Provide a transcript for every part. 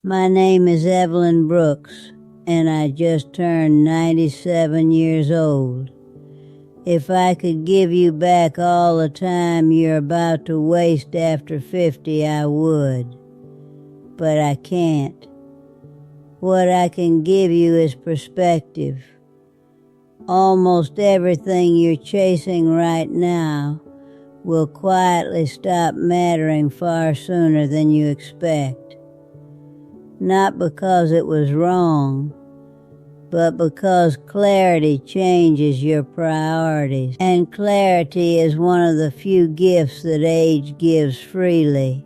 My name is Evelyn Brooks, and I just turned 97 years old. If I could give you back all the time you're about to waste after 50, I would. But I can't. What I can give you is perspective. Almost everything you're chasing right now will quietly stop mattering far sooner than you expect. Not because it was wrong, but because clarity changes your priorities. And clarity is one of the few gifts that age gives freely,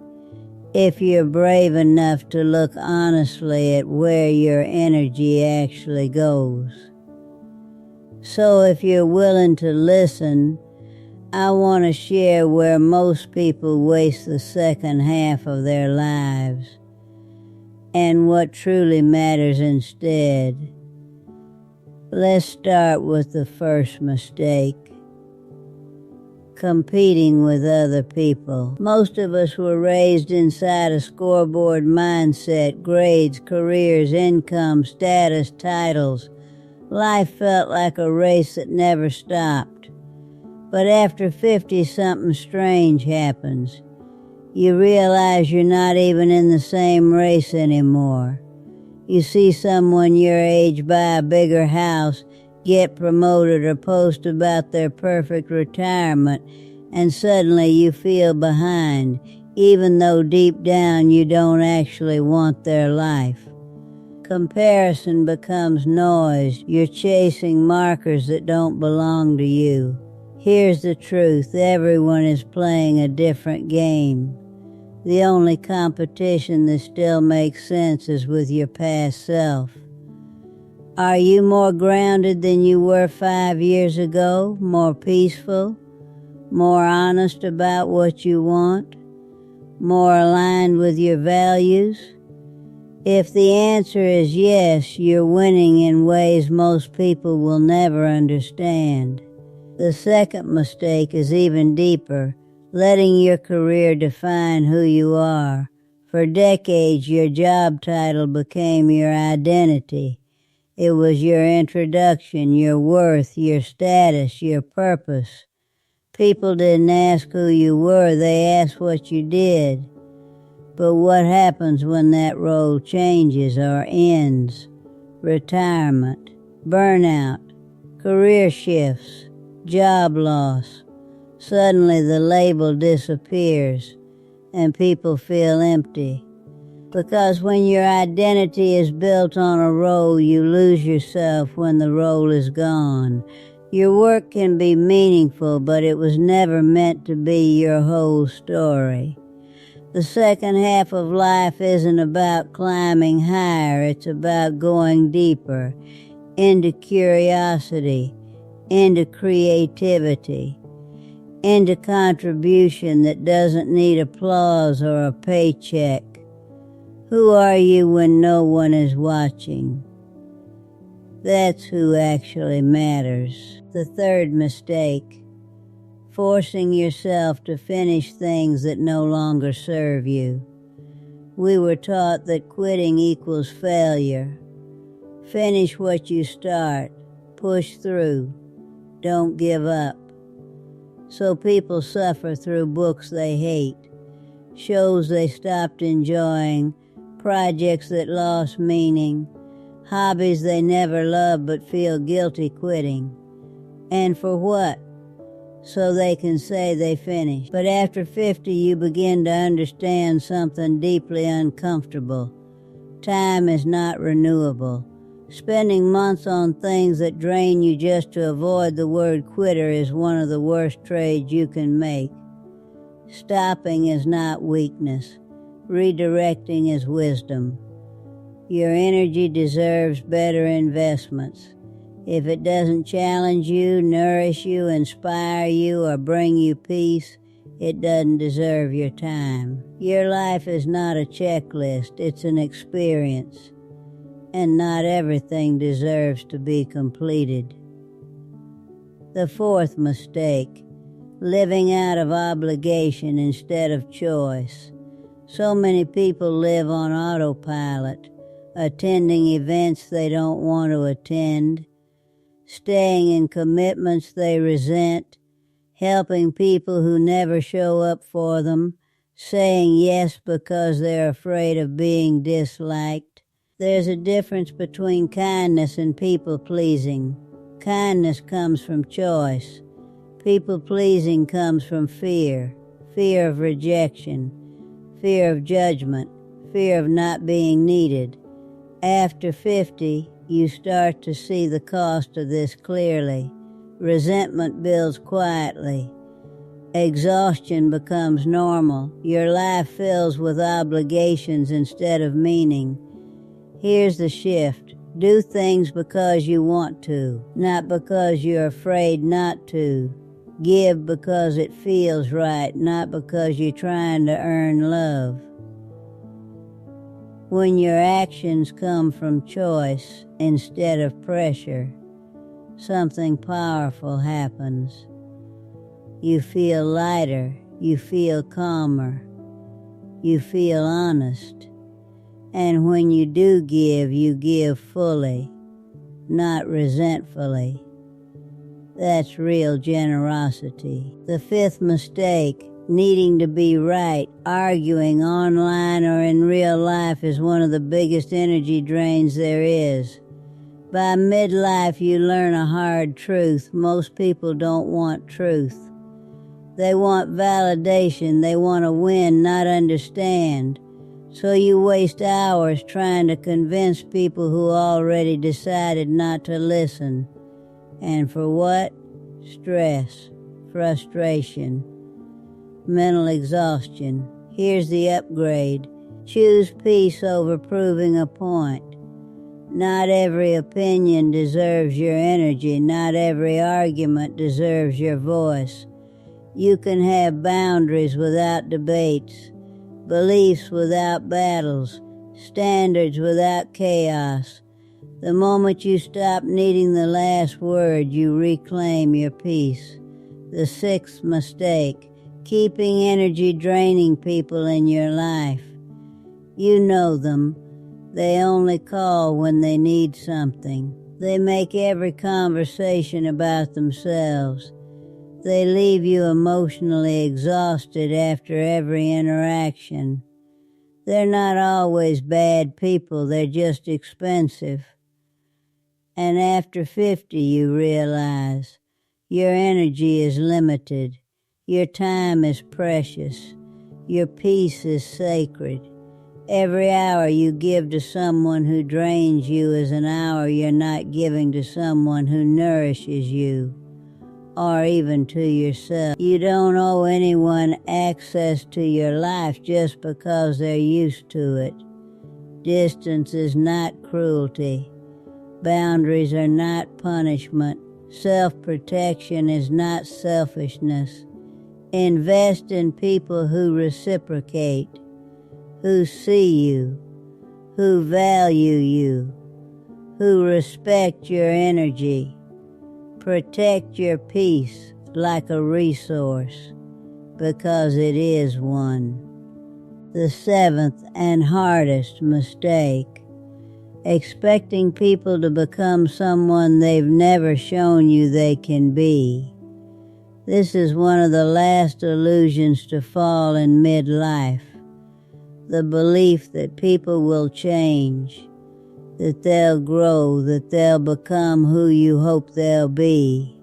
if you're brave enough to look honestly at where your energy actually goes. So if you're willing to listen, I want to share where most people waste the second half of their lives and what truly matters instead. Let's start with the first mistake. Competing with other people. Most of us were raised inside a scoreboard mindset, grades, careers, income, status, titles. Life felt like a race that never stopped. But after 50, something strange happens. You realize you're not even in the same race anymore. You see someone your age buy a bigger house, get promoted, or post about their perfect retirement, and suddenly you feel behind, even though deep down you don't actually want their life. Comparison becomes noise. You're chasing markers that don't belong to you. Here's the truth. Everyone is playing a different game. The only competition that still makes sense is with your past self. Are you more grounded than you were 5 years ago? More peaceful? More honest about what you want? More aligned with your values? If the answer is yes, you're winning in ways most people will never understand. The second mistake is even deeper. Letting your career define who you are. For decades, your job title became your identity. It was your introduction, your worth, your status, your purpose. People didn't ask who you were, they asked what you did. But what happens when that role changes or ends? Retirement, burnout, career shifts, job loss. Suddenly the label disappears and people feel empty. Because when your identity is built on a role, you lose yourself when the role is gone. Your work can be meaningful, but it was never meant to be your whole story. The second half of life isn't about climbing higher, it's about going deeper, into curiosity, into creativity, into contribution that doesn't need applause or a paycheck. Who are you when no one is watching? That's who actually matters. The third mistake, forcing yourself to finish things that no longer serve you. We were taught that quitting equals failure. Finish what you start. Push through. Don't give up. So people suffer through books they hate, shows they stopped enjoying, projects that lost meaning, hobbies they never loved but feel guilty quitting. And for what? So they can say they finished. But after 50, you begin to understand something deeply uncomfortable. Time is not renewable. Spending months on things that drain you just to avoid the word quitter is one of the worst trades you can make. Stopping is not weakness. Redirecting is wisdom. Your energy deserves better investments. If it doesn't challenge you, nourish you, inspire you, or bring you peace, it doesn't deserve your time. Your life is not a checklist, it's an experience. And not everything deserves to be completed. The fourth mistake, living out of obligation instead of choice. So many people live on autopilot, attending events they don't want to attend, staying in commitments they resent, helping people who never show up for them, saying yes because they're afraid of being disliked. There's a difference between kindness and people-pleasing. Kindness comes from choice. People-pleasing comes from fear of rejection, fear of judgment, fear of not being needed. After 50, you start to see the cost of this clearly. Resentment builds quietly. Exhaustion becomes normal. Your life fills with obligations instead of meaning. Here's the shift. Do things because you want to, not because you're afraid not to. Give because it feels right, not because you're trying to earn love. When your actions come from choice instead of pressure, something powerful happens. You feel lighter, you feel calmer, you feel honest. And when you do give, you give fully, not resentfully. That's real generosity. The fifth mistake, needing to be right, arguing online or in real life, is one of the biggest energy drains there is. By midlife, you learn a hard truth. Most people don't want truth. They want validation. They want to win, not understand. So you waste hours trying to convince people who already decided not to listen. And for what? Stress, frustration, mental exhaustion. Here's the upgrade. Choose peace over proving a point. Not every opinion deserves your energy. Not every argument deserves your voice. You can have boundaries without debates, beliefs without battles, standards without chaos. The moment you stop needing the last word, you reclaim your peace. The sixth mistake, keeping energy draining people in your life. You know them. They only call when they need something. They make every conversation about themselves. They leave you emotionally exhausted after every interaction. They're not always bad people, they're just expensive. And after 50, you realize your energy is limited, your time is precious, your peace is sacred. Every hour you give to someone who drains you is an hour you're not giving to someone who nourishes you, or even to yourself. You don't owe anyone access to your life just because they're used to it. Distance is not cruelty. Boundaries are not punishment. Self-protection is not selfishness. Invest in people who reciprocate, who see you, who value you, who respect your energy. Protect your peace like a resource, because it is one. The seventh and hardest mistake, expecting people to become someone they've never shown you they can be. This is one of the last illusions to fall in midlife. The belief that people will change, that they'll grow, that they'll become who you hope they'll be.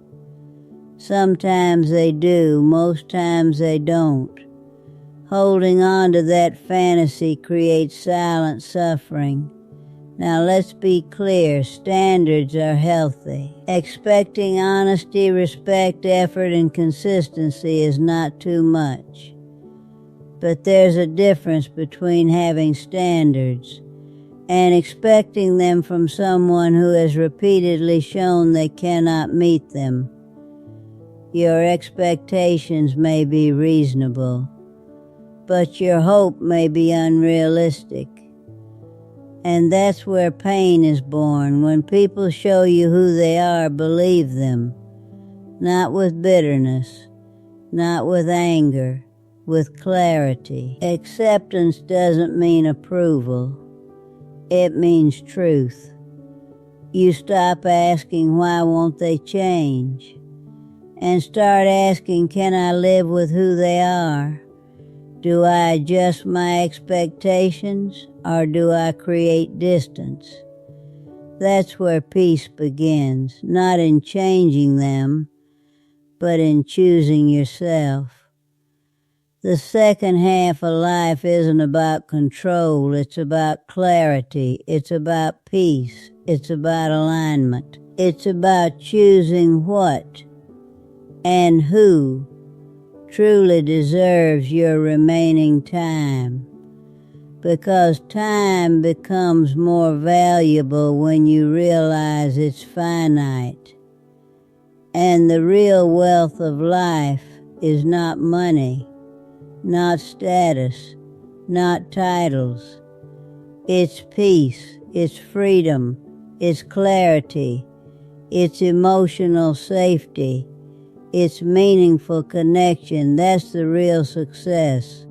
Sometimes they do, most times they don't. Holding on to that fantasy creates silent suffering. Now let's be clear, standards are healthy. Expecting honesty, respect, effort, and consistency is not too much. But there's a difference between having standards and expecting them from someone who has repeatedly shown they cannot meet them. Your expectations may be reasonable, but your hope may be unrealistic. And that's where pain is born. When people show you who they are, believe them. Not with bitterness, not with anger, with clarity. Acceptance doesn't mean approval. It means truth. You stop asking why won't they change and start asking, can I live with who they are? Do I adjust my expectations or do I create distance? That's where peace begins, not in changing them, but in choosing yourself. The second half of life isn't about control, it's about clarity, it's about peace, it's about alignment. It's about choosing what and who truly deserves your remaining time. Because time becomes more valuable when you realize it's finite. And the real wealth of life is not money, not status, not titles. It's peace, it's freedom, it's clarity, it's emotional safety, it's meaningful connection. That's the real success.